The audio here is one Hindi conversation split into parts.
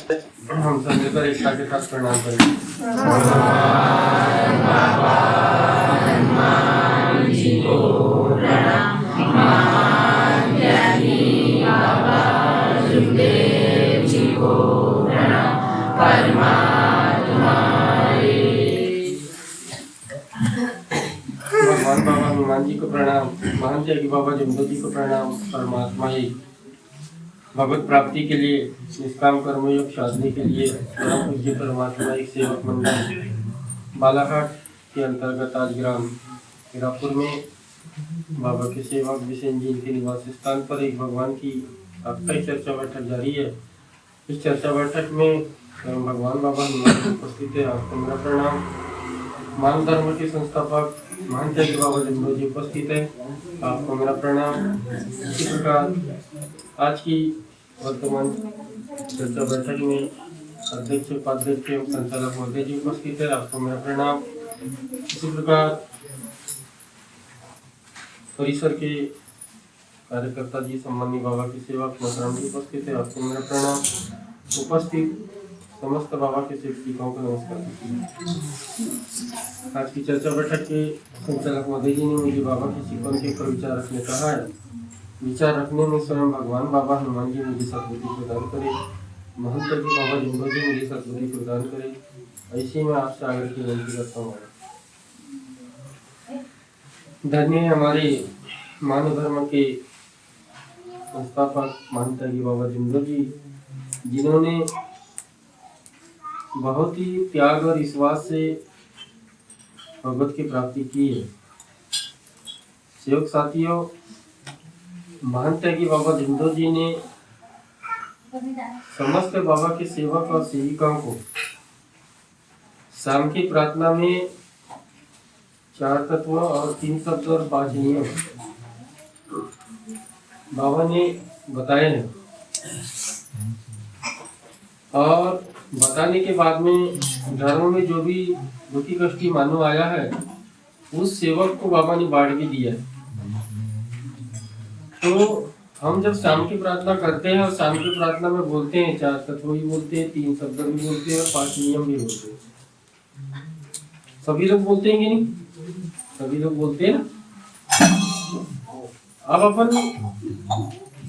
हम सब मिलकर एकता के साथ प्रणाम करें। भगवान बाबा हनुमान जी को प्रणाम, महंत योगी बाबा जमदो जी को प्रणाम। परमात्मा ही भगवत प्राप्ति के लिए, निष्काम कर्मयोग साधने के लिए परम पूज्य परमात्मा एक सेवक मंडल बालाघाट के अंतर्गत आज ग्राम हीरापुर में बाबा के सेवक बिसेन जी के निवास स्थान पर एक भगवान की साप्ताहिक चर्चा बैठक जारी है। इस चर्चा बैठक में स्वयं भगवान बाबा हनुमान जी उपस्थित है। आपको मेरा प्रणाम। मान धर्म के संस्थापक महंत योगी बाबा जमदो जी उपस्थित है। आपको मेरा प्रणाम। इसी प्रकार आज की वर्तमान चर्चा बैठक में अध्यक्ष, उपाध्यक्ष एवं संचालक महोदय जी उपस्थित है। आपको मेरा प्रणाम। इसी प्रकार परिसर के कार्यकर्ता जी, सम्मानी बाबा के सेवक मोहतरम जी उपस्थित है। आपको मेरा प्रणाम। उपस्थित समस्त बाबा के शिक्षकों को नमस्कार। आज की चर्चा बैठक के संचालक महोदय जी ने मुझे बाबा के शिक्षकों के ऊपर विचार रखने कहा है। विचार रखने में स्वयं भगवान बाबा हनुमान जी मुझे सद्बुद्धि प्रदान करे, महंत जी बाबा जमदो जी मुझे सद्बुद्धि प्रदान करे। ऐसे में आपसे आगे की विनती करता हूँ। धन्य है हमारे मानव धर्म के संस्थापक महंत जी बाबा जमदो जी, जिन्होंने बहुत ही त्याग और विश्वास से भगवत की प्राप्ति की है। सेवक साथियों, महंत की बाबा जमदो जी ने समस्त बाबा के सेवक और सेविकाओं को शाम की प्रार्थना में 4 तत्व और 3 शब्द और 5 नियम बाबा ने बताए हैं। और बताने के बाद में धर्म में जो भी दुखी कष्टी मानव आया है, उस सेवक को बाबा ने बांट भी दिया है। तो हम जब शाम की प्रार्थना करते हैं और शाम की प्रार्थना में बोलते हैं, 4 तत्व भी बोलते हैं, 3 शब्द भी बोलते हैं और 5 नियम भी बोलते हैं। सभी लोग बोलते हैं कि नहीं? सभी लोग बोलते हैं। अब अपन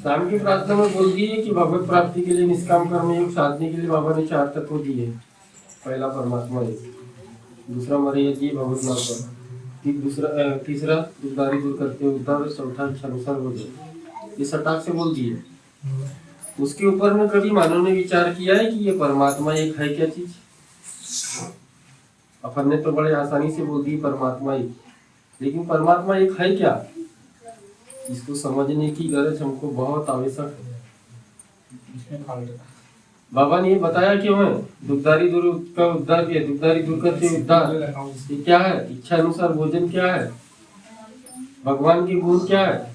शाम की प्रार्थना में बोल दिए कि भगवत प्राप्ति के लिए, निष्काम कर्मयोग साधने के लिए बाबा ने 4 तत्व दिए। पहला परमात्मा है, दूसरा मरे जी भगवत नाम पर, तीसरा दुखदारी दूर करते उद्धार, चौथा इच्छानुसार हो जाए। ये सटाक से बोल दिए। उसके ऊपर में कभी मानव ने विचार किया है कि ये परमात्मा एक है क्या चीज? अपन ने तो बड़े आसानी से बोल दी परमात्मा एक, लेकिन परमात्मा एक है क्या? इसको समझने की गरज हमको बहुत आवश्यक है। बाबा ने ये बताया क्यों है? दुखदारी दूर का उद्धार किया, दुखदारी दूर करते उद्धार, ये क्या है? इच्छा अनुसार भोजन क्या है? भगवान के गुण क्या है?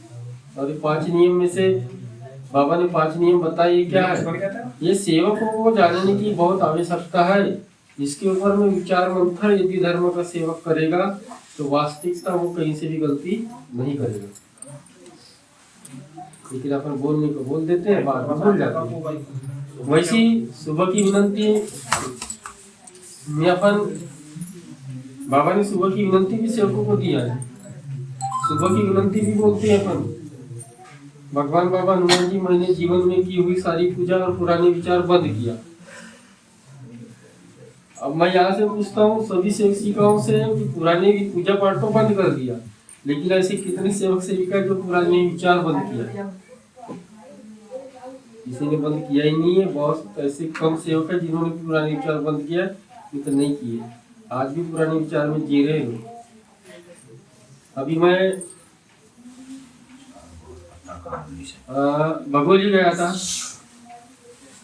और ये 5 नियम में से बाबा ने 5 नियम बताए, ये क्या है? ये सेवकों को जानने की बहुत आवश्यकता है। इसके ऊपर में विचार मंथन यदि धर्म का सेवक करेगा तो वास्तविकता वो कहीं से भी गलती नहीं करेगा। लेकिन अपन बोलने को बोल देते हैं, बाद में भूल जाते हैं। वैसी सुबह की विनंती में अपन, बाबा ने सुबह की विनंती भी सेवकों को दिया है। सुबह की विनंती भी बोलते हैं अपन, भगवान बाबा हनुमान जी, मैंने जीवन में की हुई सारी पूजा और पुराने विचार बंद किया। अब मैं यहाँ से पूछता हूँ सभी सेवक सेविकाओं से कि पुराने पूजा पाठ तो बंद कर दिया, लेकिन ऐसे कितने सेवक सेविका जो पुराने विचार बंद किया? किसी ने बंद किया ही नहीं है। बहुत ऐसे कम सेवक है जिन्होंने पुराने विचार बंद किया, ये तो नहीं किए। आज भी पुराने विचार में जी रहे हो। अभी मैं भगोली गया था।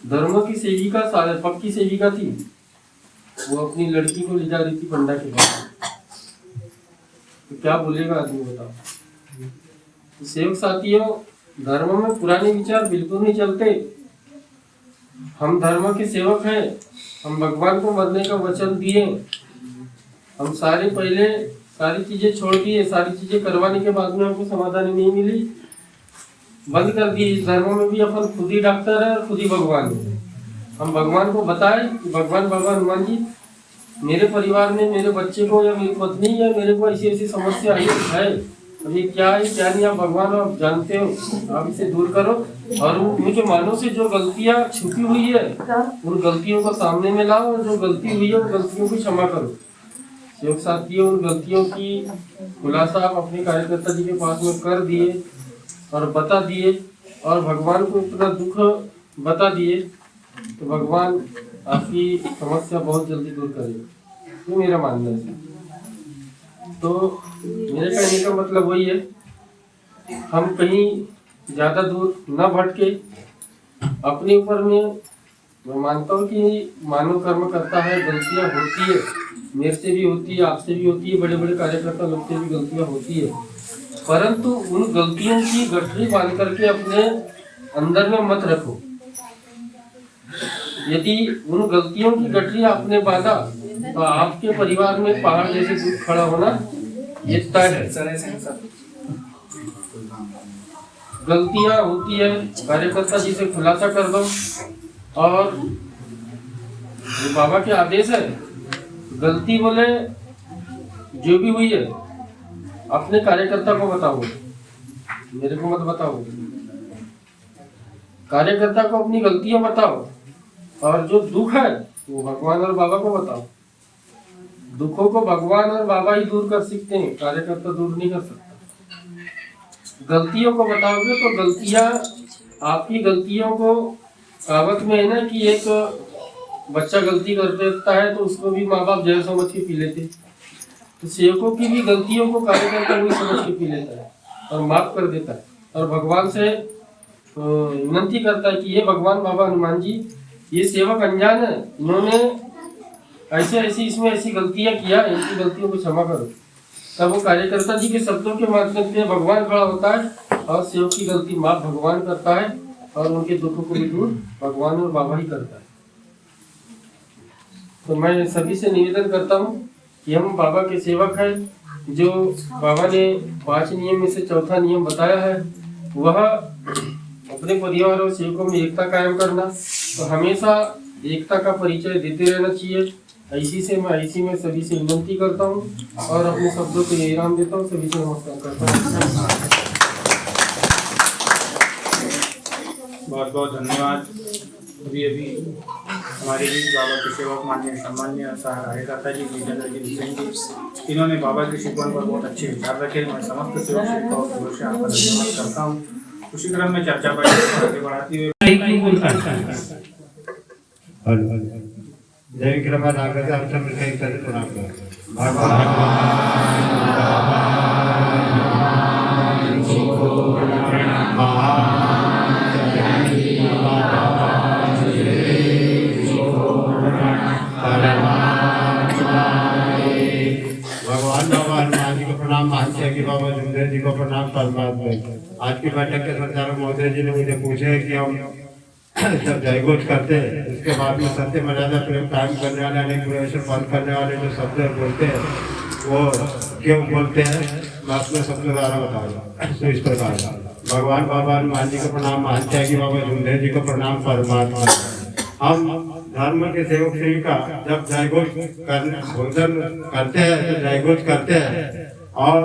धर्म की सेविका, पक्की सेविका थी, वो अपनी लड़की को ले जा रही थी पंडा के पास। तो क्या बोलेगा आदमी, बताओ? तो सेवक साथियों, धर्म में पुराने विचार बिल्कुल नहीं चलते। हम धर्म के सेवक हैं, हम भगवान को मरने का वचन दिए। हम पहले सारी चीजें छोड़ दिए, सारी चीजें करवाने के बाद में हमको समाधान नहीं मिली, बंद कर दी। इस धर्म में भी अपन खुद ही डॉक्टर है और खुद ही भगवान है। हम भगवान को बताएं कि भगवान बाबा हनुमान जी, मेरे परिवार में मेरे बच्चे को या मेरी पत्नी या मेरे को ऐसी ऐसी समस्या आई है, अब ये क्या है क्या नहीं, आप भगवान आप जानते हो, आप इसे दूर करो। और उनके मानों से जो गलतियां छुपी हुई है उन गलतियों को सामने में लाओ, और जो गलती हुई है उन गलतियों की क्षमा करो। सेवक साथियों, उन गलतियों की खुलासा आप अपने कार्यकर्ता जी के पास में कर दिए और बता दिए, और भगवान को इतना दुख बता दिए, तो भगवान आपकी समस्या बहुत जल्दी दूर करेगा, ये मेरा मानना है। तो मेरे कहने का मतलब वही है, हम कहीं ज़्यादा दूर न भटके, अपने ऊपर में मैं मानता हूँ कि मानव कर्म करता है, गलतियाँ होती है, मेरे से भी होती है, आपसे भी होती है, बड़े बड़े कार्यकर्ता लोग से भी गलतियाँ होती है, परंतु उन गलतियों की गठरी बांध करके अपने अंदर में मत रखो। यदि उन गलतियों की गठरी आपने बांधा तो आपके परिवार में पहाड़ जैसे दुख खड़ा होना ये तय है। गलतियां होती है, कार्यकर्ता जी से खुलासा कर दो, और जो बाबा के आदेश है, गलती बोले जो भी हुई है अपने कार्यकर्ता को बताओ, मेरे को मत बताओ। कार्यकर्ता को अपनी गलतियां बताओ, और जो दुख है वो भगवान और बाबा को बताओ। दुखों को भगवान और बाबा ही दूर कर सकते हैं, कार्यकर्ता दूर नहीं कर सकता। गलतियों को बताओगे तो गलतियां, आपकी गलतियों को कहावत में है ना कि एक बच्चा गलती कर देता है तो उसको भी माँ बाप जहर समझ के पी लेते, तो सेवकों की भी गलतियों को कार्यकर्ता वही समझ के पी लेता है और माफ कर देता है, और भगवान से विनती करता है कि ये भगवान बाबा हनुमान जी, ये सेवक अनजान है, इन्होंने ऐसे ऐसी इसमें ऐसी गलतियां किया, इनकी गलतियों को क्षमा करो। तब वो कार्यकर्ता जी के शब्दों के माध्यम से भगवान खड़ा होता है और सेवक की गलती माफ भगवान करता है, और उनके दुखों को भी दूर भगवान और बाबा ही करता है। तो मैं सभी से निवेदन करता हूँ कि हम बाबा के सेवक हैं। जो बाबा ने 5 नियम में से चौथा नियम बताया है वह अपने परिवार और सेवकों में एकता कायम करना, तो हमेशा एकता का परिचय देते रहना चाहिए। ऐसी मैं सभी से विनती करता हूँ और अपने शब्दों को यही राम देता हूँ। सभी से नमस्कार करता हूँ। बहुत बहुत धन्यवाद। अभी हमारे भी बाबा के सेवक माननीय सम्मान्य कार्यकर्ता जी विजेंद्र जी सिंह जी, इन्होंने बाबा के शिकवन पर बहुत अच्छे विचार रखे। मैं समस्त सेवक सेवकों से आपका धन्यवाद करता हूँ। उसी क्रम में चर्चा पर आगे बढ़ाती हुई जय कृपा नागर आप सब मिलकर एक तरह प्रणाम करते भगवान बाबा हनुमान जी को प्रणाम, महात्या की बाबा जुमदेव जी को प्रणाम। परमात्मा आज की बैठक के संचालक महोदय जी ने मुझे पूछे कि हम जब जयघोष करते हैं उसके बाद में सत्य मर्यादा प्रेम कायम करने वाले अनेक प्रवेशन बंद करने वाले जो शब्द बोलते हैं वो क्यों बोलते हैं, मैं अपने शब्द द्वारा बताऊंगा। तो इस प्रकार भगवान बाबा हनुमान जी को प्रणाम, महात्या की बाबा जुमदेव जी को प्रणाम। परमात्मा हम धर्म के सेवक सेविका जब जयघोष भोजन करते हैं तो जयघोष करते हैं, और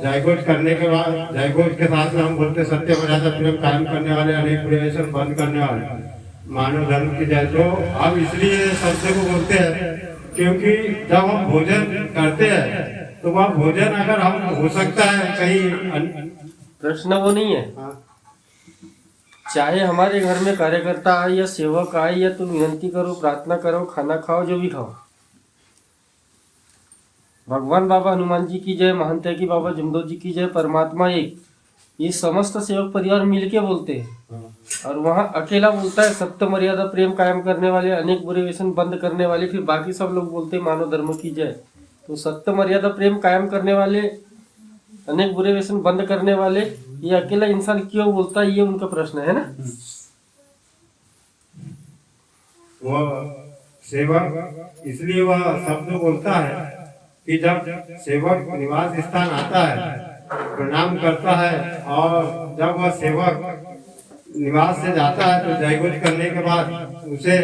जयघोष करने के बाद जयघोष के साथ में हम बोलते सत्य मर्यादा प्रेम कायम करने वाले अनेक प्रवेशन बंद करने वाले मानव धर्म की जय। तो हम इसलिए शब्द को बोलते हैं क्योंकि जब हम भोजन करते हैं तो वह भोजन अगर हम हो सकता है कहीं प्रश्न वो नहीं है। चाहे हमारे घर में कार्यकर्ता आए या सेवक आए या तुम विनती करो, प्रार्थना करो, खाना खाओ, जो भी खाओ, भगवान बाबा हनुमान जी की जय, महंत की बाबा जुमदेव जी की जय, परमात्मा एक, ये समस्त सेवक परिवार मिलके बोलते हैं। और वहाँ अकेला बोलता है सत्य मर्यादा प्रेम कायम करने वाले अनेक बुरे व्यसन बंद करने वाले, फिर बाकी सब लोग बोलते हैं मानव धर्म की जय। तो सत्य मर्यादा प्रेम कायम करने वाले अनेक बुरे व्यसन बंद करने वाले ये अकेला इंसान क्यों बोलता है, ये उनका प्रश्न है ना। वो सेवक इसलिए वह शब्द बोलता है कि जब सेवक निवास स्थान आता है प्रणाम करता है, और जब वह सेवक निवास से जाता है तो जयघोष करने के बाद उसे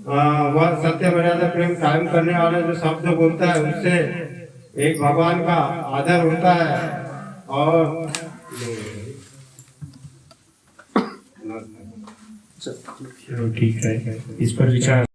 वह सत्य मर्यादा प्रेम कायम करने वाला जो शब्द बोलता है उससे एक भगवान का आदर होता है। और चलो ठीक है, इस पर विचार